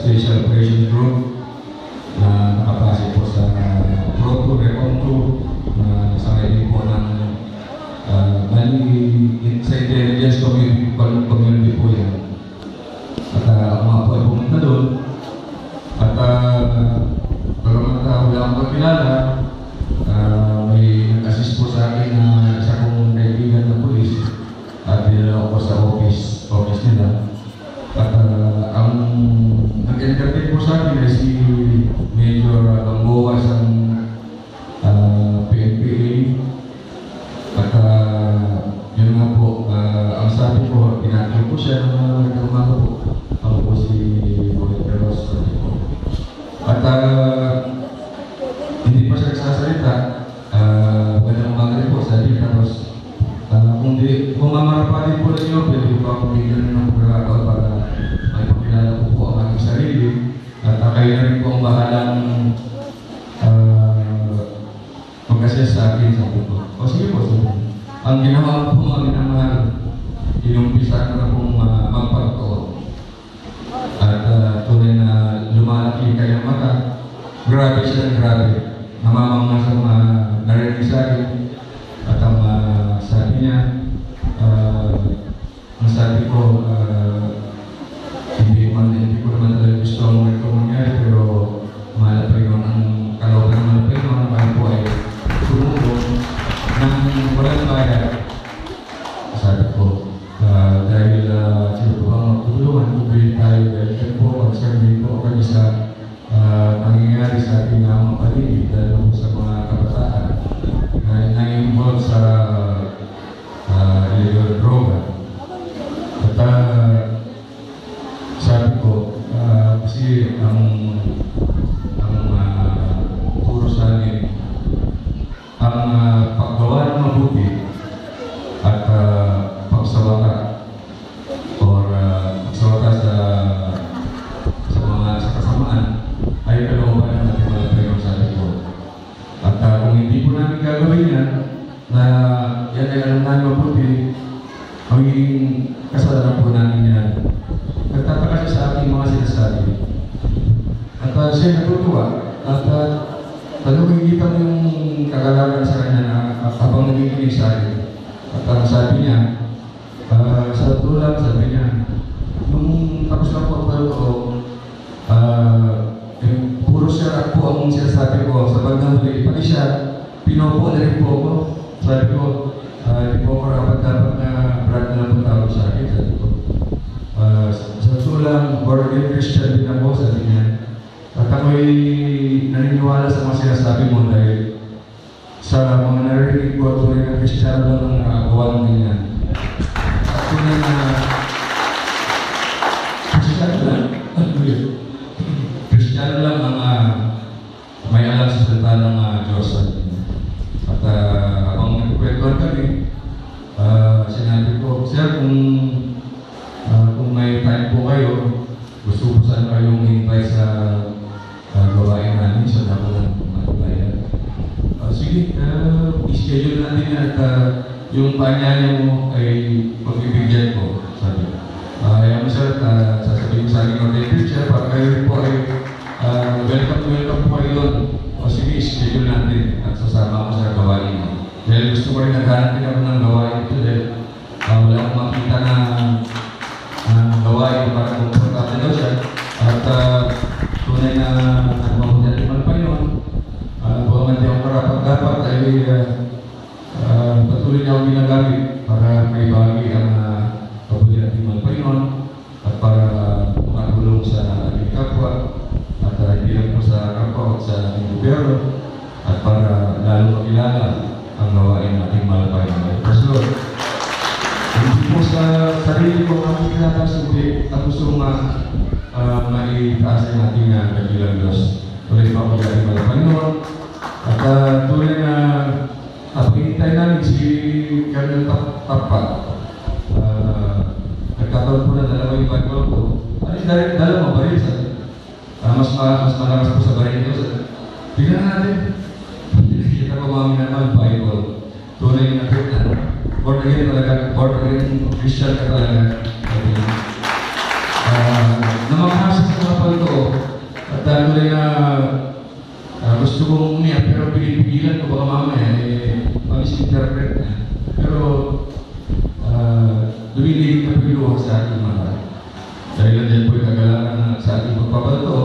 Special Operations Group na nakapase po sa Proto Recon 2 na nasakay din po ng sa intelligence community po yan. At ako nga po ay pumunta doon. At wala akong kakilala, may nag-assist po sa akin na isa kong kaibigan na pulis at dinala ako sa office nila. At ang nag-entertain po sa akin ay si Major Gamboa sa PNPA. At yun nga po, ang sabi ko, pinakil ko siya na nagkaroon po. Ako po si Boyet Ross. At hindi pa siya nagsasalita. Walang umaga po, sabi tapos kung mamarapalin po ninyo, pwede ko pa akong bigyan ng pagkakataon para may pakilala ko po ang aking sarili. At kayo na rin po ang bahalang mag-assess sa akin sa po. O sige po, ang ginawa po mga minamahal, inumpisa ko na pong magpagtuon. At tunay na lumalaki kayong mata, grabe siya, grabe. Namamang sa mga narinig sa akin. At ang sabi niya, ang sabi ko, hindi ko naman talaga gusto ang mangyari, pero mahal pa yun ang kalooban naman pa yun ang mahal po ay tumulong ng walang bayad. Sabi ko, dahil sino po ang magtulungan, bubili tayo dahil po, pag-sabi po kami sa nangyayari sa ating mga paligid dahil po sa mga kabataan na nang-involve sa illegal droga. At sabi ko, kasi ang turo sa amin, ang paggawa ng mabuti at pagsawaka or pagsawaka sa mga kasamaan ay kalooban ng ating mga Panginoon, sabi ko. At kung hindi po namin gagawin yan, na yan ay alam namin mabuti, magiging kasalanan po namin yan. Nagtataka siya sa aking mga sinasabi. At siya natutuwa. At talagang hindi pa yung kagalagan sa kanya na habang nagiginig sa akin. At ang sabi niya, sa tulad, sabi niya, nung tapos na po ang palo, puro siya po ang sinasabi ko sa bandang huli. Pati siya, pinopo na rin po ako. Sabi ko, hindi po ako rapat dapat na brad na lang po tawag sa akin. Sabi ko, sa tulang, born-again Christian din ako, sabi niya. At ako'y naniniwala sa mga sinasabi mo dahil sa mga narinig ko, tunay na Christian lang ang nakagawa ng ganyan. At tunay na Christian lang, Christian lang ang may alam sa salita ng Diyos. At habang nagkwentuhan kami, sinabi ko, Sir, kung may time po kayo, gusto ko saan kayong invite sa gawain namin sa dapat ng matulayan. Sige, i-schedule natin at yung panyaya mo ay pagbibigyan ko, sabi. Ayaw mo sir, sasabihin ko sa aking ordained siya para kayo po ay welcome po kayo doon. O sige, i-schedule natin at sasama ko sa gawain. Dahil gusto ko rin naghanap din ako ng gawain ito dahil wala akong makita na gawain para komportable daw siya. At tunay na nagmabuti at iman pa yun. Buwan man di ako karapat-dapat ay patuloy niya akong ginagamit para may bagi ang pabuti at iman pa yun at para makatulong sa ating kapwa at hindi lang po sa kapwa at sa ating gobyerno at para lalo makilala ang gawain ng ating malapay na Lord. Hindi po sa sarili ko ang kinakasubi at gusto maitaas ang ating kagilang Diyos. Tuloy pa po yung mga Panginoon. At tuloy na pagkintay namin si Colonel Tapat. Nagkataon po na dalawa yung Bible ko. Dalawa ba rin? Mas malakas po sa bahay ito. Tingnan natin. Kita ko mga minamahal Bible. Tunay na Born again talaga, born again Christian ka talaga. Namamasa sa mga palto at tuloy na gusto kong umiyak pero pinipigilan ko baka mamaya mag-misinterpret na. Pero lumiligid na piluha sa ating mga dahil nandiyan po'y kagalakan sa ating pagpapalto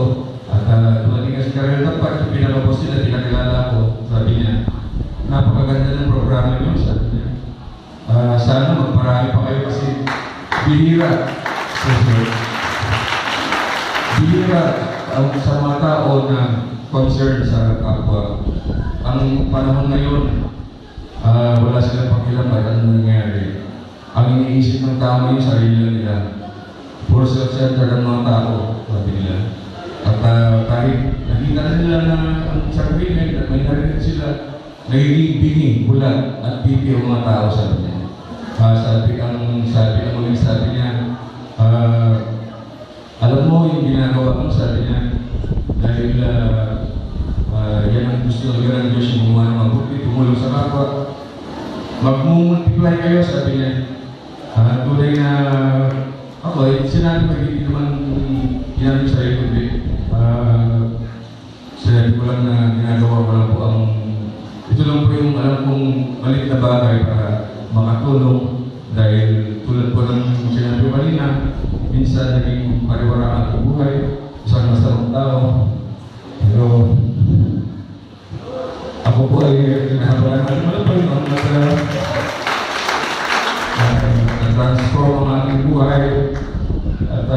at dumating nga si Karel Tapat, pinalabos sila, pinakilala ko, sabi niya, napakaganda ng programa niyo, sabi niya. Sana magparami pa kayo kasi bihira. Bihira sa mga tao na concern sa kapwa. Ang panahon ngayon, wala silang pakialam at ano nangyayari. Ang iniisip ng tao yung sarili nila. Puro self-centered ang mga tao, sabi nila. At kahit nakita nila na ang sarili at may narinig sila, nagiging bingi, bulat at pipi ang mga tao sa niya. Sabi niya, alam mo yung ginagawa mo, sabi niya, dahil yan ang gusto ng ganang Diyos yung gumawa ng mabuti, tumulong sa kapwa. Mag-multiply kayo, sabi niya. Tunay na ako, sinabi magiging naman ginagawa sa iyo, kundi sinabi ko lang na ginagawa ko lang po ang ito lang po yung alam kong maliit na bagay para makatulong dahil tulad po ng sinabi ko kanina, minsan naging pariwara ang buhay, isang masarang tao. Pero ako po ay hinahabalan natin malapay na-transform ang ating buhay at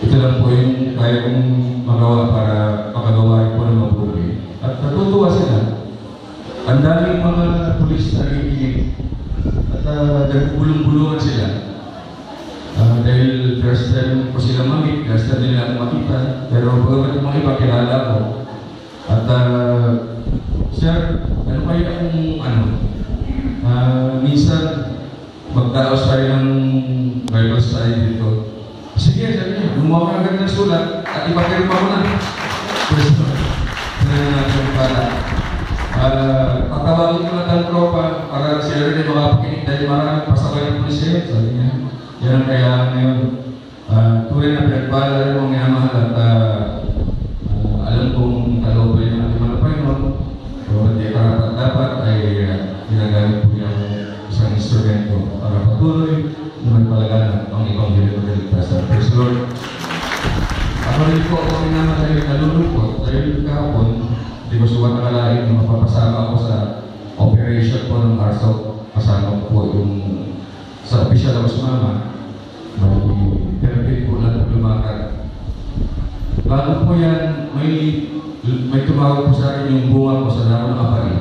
ito lang po yung kaya kong magawa para makagawa po ng mabuti. At natutuwa sila. Ang daming mga pulis na nakikinig at nagpulong-pulungan sila. Dahil first time ko sila mamit, first time nila ako makita, pero pagkakat mga iba kilala ko. At sir, ano kayo kung minsan magdaos tayo ng Bible study dito. Sige, sabi niya, gumawa ka agad ng sulat at ipakirma mo na. Tatawagin ko na ng tropa para sila rin ay makapakinig dahil maraming pasakay ng pulisya. Sabi niya, yan ang kaya ngayon. Tuloy na pinagpala rin mong minamahal at alam kong kalobay ng ating mga Panginoon. So, hindi karapat dapat ay ginagamit po yung isang instrumento para patuloy na magpalagan ang Ebanghelyo ng Kaligtasan. Praise the Lord. Ako rin po ako naman dahil nalulungkot dahil kahapon hindi ko suwat nakalain na mapapasama ako sa operation po ng ARSOC. Kasama ko po yung sa opisyal ako sumama. May po lang lumakad. Bago po yan, may tumawag po sa akin yung bunga ko sa damo ng apari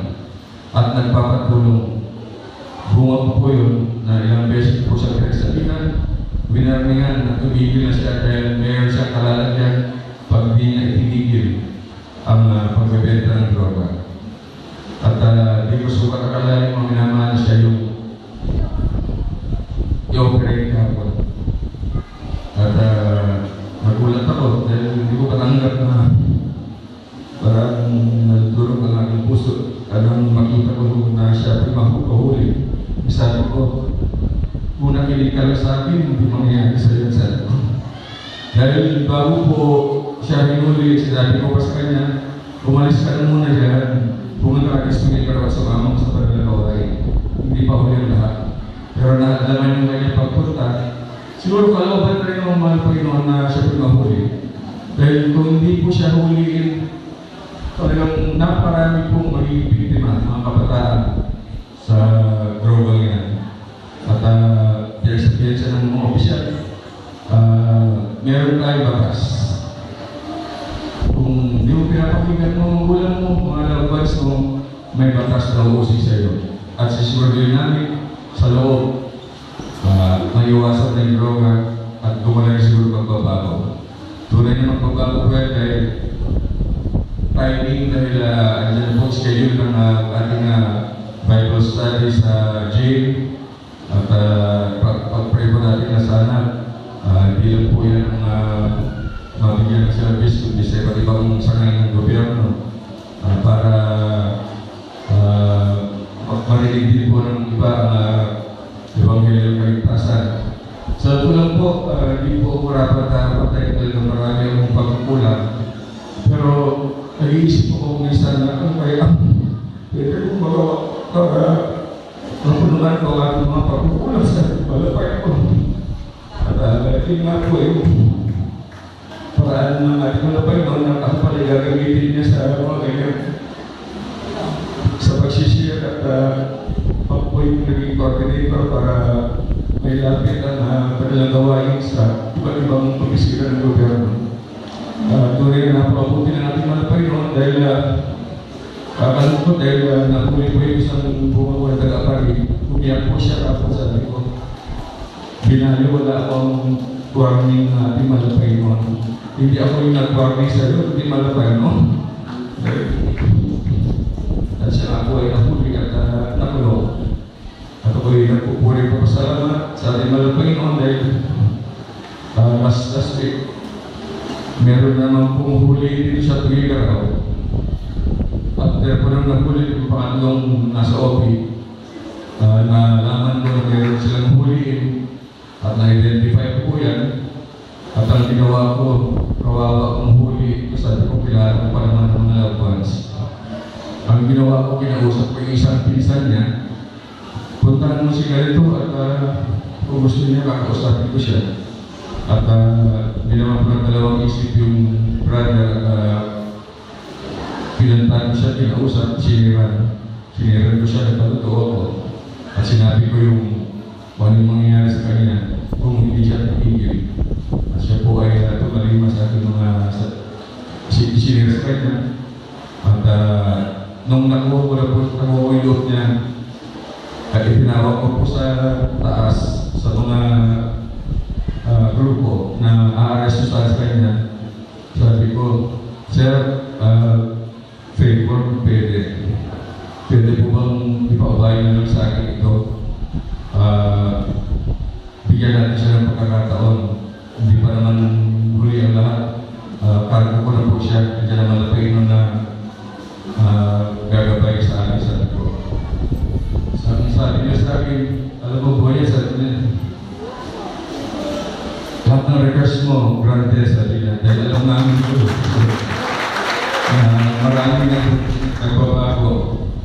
at nagpapatulong. Bunga po yun na ilang beses po sa pinagsabihan, winarningan na tumigil na siya dahil mayroon siyang kalalagyan pag di niya itinigil ang pagbebenta ng droga. At di ko sukat akalain mga minamahal siya yung i-operate kapon. At nagulat ako dahil hindi ko patanggap na parang nagdurog ang aking puso. Anong makita ko na siya mahuli. Sabi ko, kung nakilig ka lang sa akin, hindi mangyayari sa iyo sa dahil bago po siya hinuli, sinabi ko pa sa kanya, umalis ka na muna dyan, pumunta ka kasi ka sa mamang sa paglalaway. Hindi pa huli ang lahat. Pero naalaman yung kanya pagpunta, siguro kalooban rin ng mga Panginoon na siya pinahuli. Dahil kung hindi po siya huliin, talagang naparami pong magiging biktima, mga kabataan sa droga yan. At pinagsabihan siya ng mga opisyal, meron tayong batas. Kung hindi mo pinapakinggan mo, magulang mo, mga loved ones mo, may batas na uusig sa iyo. At sisiguraduhin namin sa loob, maiwasan na yung droga at gumalang siguro magbabago. Tunay na magbabago po yan dahil timing dahil andyan po schedule ng ating Bible study sa jail at pag-pray po natin na sana hindi lang po yan mabigyan ng service kundi sa iba't ibang sangay ng gobyerno para marinig din po ng iba ang Ebanghelyo ng Kaligtasan. So lang po, hindi po ako rapat-rapat dahil marami akong pagkukulang. Pero nag-iisip ko minsan na ano kaya pwede kong magawa para matulungan ko ang mga pagkukulang sa malapay ko. At yun nga po yung paraan ng ating malapay noon na ako pala gagamitin niya sa mga ganyan sa pagsisiyar at ako po yung naging coordinator para may lapit ang kanilang gawain sa iba't ibang pag-isira ng gobyerno. Tunay na napabuti na natin malapay noon dahil kakalo ko dahil napuli po yung isang bumawa na taga-pari. Umiyak po siya tapos sabi ko, binali wala akong warning na ating malapay noon. Hindi ako yung nag-warning sa'yo, hindi malapay noon. At siya ako ay napuli at nakulong. At ako'y nagpupuri po pasalamat sa ating malapay noon dahil last week, meron naman pumuhuli dito sa Tugigaraw. After po nang nahuli yung pangatlong nasa OP, nalaman ko na meron silang huliin at na-identify ko po yan. At ang ginawa ko, kawawa kong huli, sabi ko kilala ko pa naman ng mga loved ones. Ang ginawa ko, kinausap ko yung isang pinsan niya, puntahan mo siya rito at kung gusto niya, kakausapin ko siya. At hindi naman po ng dalawang isip yung brother at pinantahan ko siya, kinausap, siniran ko siya, nagpatotoo ko. At sinabi ko yung kung anong mangyayari sa kanya kung hindi siya napigil. At siya po ay tumalima sa aking mga sinirespect niya. At nung nakuha ko na po yung loob niya, at itinawag ko po sa taas sa mga grupo na aaresto sa kanya. Sabi ko, Sir, favor, pwede po bang ipaubayin na lang sa akin ito? Bigyan natin siya ng pagkakataon. Hindi pa naman huli ang lahat. Kargo ko na po siya. Diyan naman lapay nun na gagabay sa akin sa ko. Sabi niya sa akin, alam mo buhay niya sa akin. Lahat ng request mo, granted sa akin. Dahil alam namin ito. Marami na nagbabago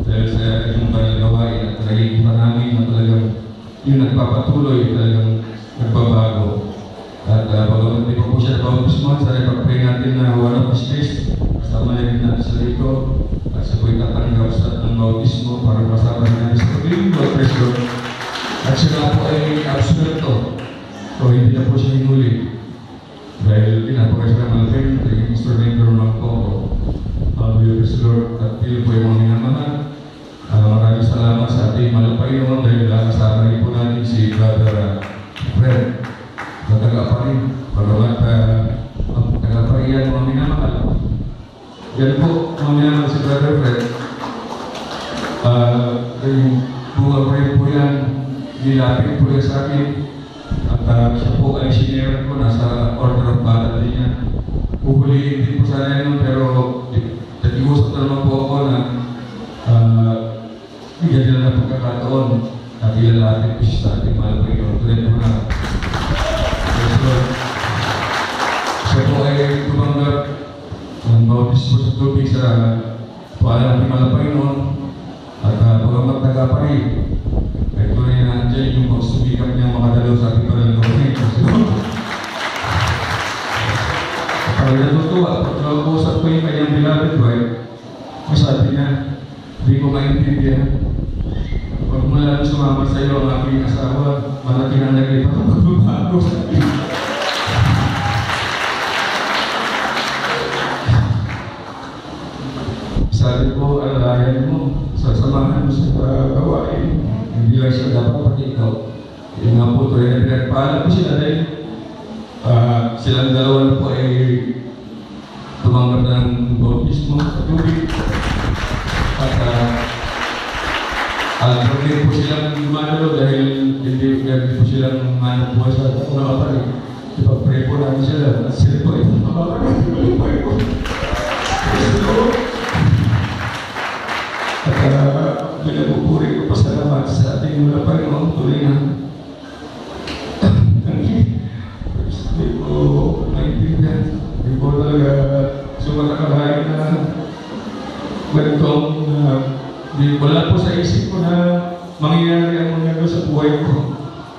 dahil sa inyong gawain at nagiging pa namin na talagang yung nagpapatuloy talagang nagbabago. At pag-abot din po siya bautismo, sa ipag-pray natin na one of his days, kasama natin natin sa dito at sa po'y tatanggap sa ng bautismo para masama natin sa pag-ibig o preso. At siya po ay absuelto. So hindi na po siya hinuli. Dahil pinapagay sila malapin, naging instrumento ng po ako. Lord, at pili po yung mga minamahal. Maraming salamat sa ating malapay noon dahil kasama rin po natin si Brother Fred. Nataga pa rin. Pagkakat taga pa yan mga minamahal. Yan po mga minamahal si Brother Fred. Buka pa rin po yan. Nilapit po yan sa akin. At siya po ay siniran ko. Nasa order of battle din yan. Puhuliin din po sana yun pero nag-iusap na naman po ako na bigyan nila ng pagkakataon at ilalapit ko siya sa ating malapay yun. Tulad po na siya po ay tumanggap ng bautismo sa tubig sa paalam ng malapay noon at pagamat nagapay ay tunay na andyan yung pagsubikap niya makadalaw sa ating palalawin. Pag natutuwa, pag nag-uusap ko yung kanyang beloved wife, masabi niya, hindi ko maintindihan. Pag mula sumama sa iyo ang aking asawa, malaki na naging pagbabago sa akin. Sabi ko, alalayan mo, sasamahan mo sa gawain. Hindi lang siya dapat pati ikaw. Yung nga po, tuloy na pinagpala ko sila dahil silang dalawa po ay tumanggap ng bautismo sa tubig. At hindi po silang lumadalo dahil hindi po silang manap buhay sa mga kapatid. Ipag-pray po namin sila at sila po ay makakapagpapay po. At pinagpupuri ko pasalamat sa ating mga Panginoon tuloy na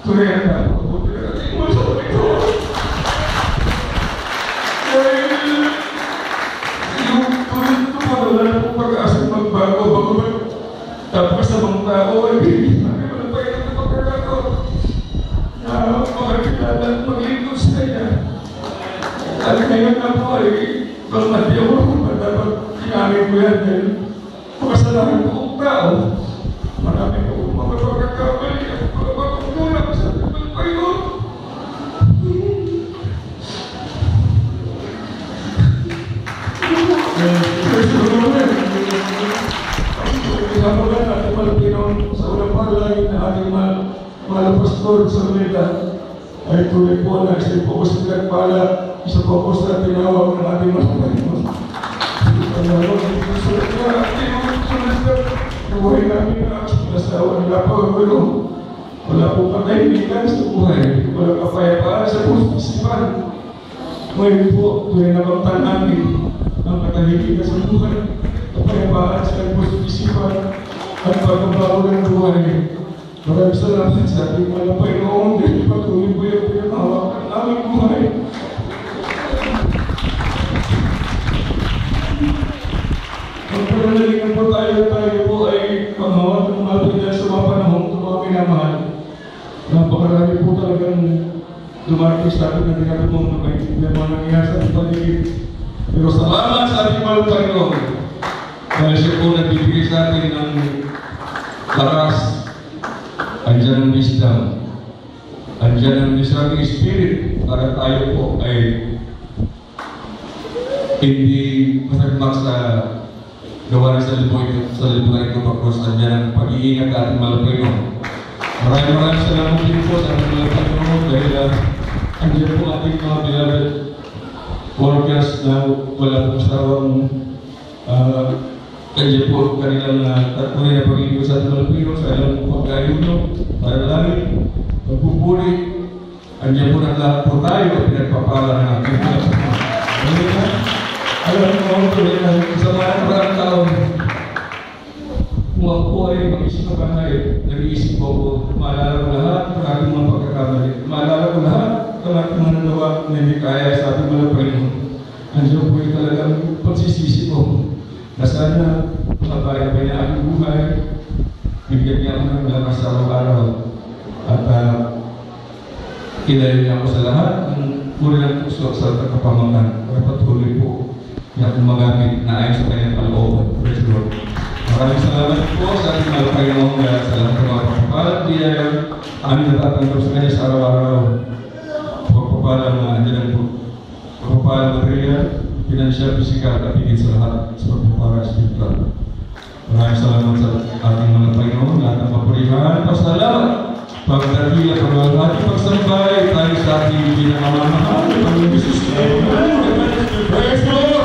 Turera, yung tulad ko wala na pong pag-asa magbago, bago ba tapos sa mga tao ay walang pahirap na pagkakato na makakilala at maglingkod sa kanya. At ngayon na po ay kalmati ako kung dapat kinamin ko yan dahil makasalanan ko kong tao. Marami po mga pagkakamali at mga pagkukulang sa ating Panginoon. Pinamulan natin Malupinoon sa unang paglagin na ating mahal pastor sa Manila ay tuloy po na isa po sa pinagpala, isa po sa tinawag ng ating Malupinoon. Sulit na ating sulit na buhay namin na nasawa nila pa ang wala po katahimikan sa buhay, wala kapayapaan sa puso't isipan. Ngayon po, tuloy na kamtan namin ang katahimikan sa buhay, kapayapaan sa puso't isipan at pagbabago ng buhay. Maraming salamat sa ating mga Panginoon dahil patuloy po yung pinamahawakan ng aming buhay. Magpagalingan po tayo po ay pangawag ng mga pinag sa mga panahon ng mga pinamahal. Napakarami po talagang dumating sa atin na pinapamang na may mga nangyayari sa ating paligid. Pero salamat sa ating mga Panginoon dahil siya po nagbibigay sa atin ng lakas, andyan ang wisdom, andyan ang discerning spirit para tayo po ay hindi masagmak sa gawa sa libunan ito pagkos andyan ang pag-iingat ating mga Panginoon. Maraming salamat din po sa ating mga Panginoon dahil andyan po ating mga beloved workers na wala pong sawang andyan po kanilang tunay na pag-iingat sa ating mga Panginoon sa ilang pag-ayuno para langit, pagpupuri, andyan po ng lahat po tayo at pinagpapala ng ating mga Panginoon. Alam mo ko sa mga maraming taon, kung ako ay mag-isip na bahay, nag-iisip ko, maalala ko lahat ng ating mga pagkakamali. Maalala ko lahat ng ating mga nagawa na hindi kaya sa ating mga Panginoon. Andiyan po yung talagang pagsisisi ko na sana mabay-abay na aking buhay, bigyan niya ako ng lakas sa araw-araw at kilala niya ako sa lahat ng muli ng puso sa kapamakan. Kaya patuloy po niya akong magamit na ayon sa kanyang kalooban. Praise the Lord. Maraming salamat po sa ating mga Panginoon dahil sa lahat ng mga pagpapalat niya amin natatanggap sa kanya sa araw-araw. Pagpapalat na andyan po. Pagpapalat material, financial, physical, at higit sa lahat sa pagpapalat spiritual. Maraming salamat sa ating mga Panginoon, lahat ng papurihan, pasalamat, pagdakila, pagwalhati, pagsambay, tayo sa ating pinakamamahal, Panginoon Jesus. Praise the Lord!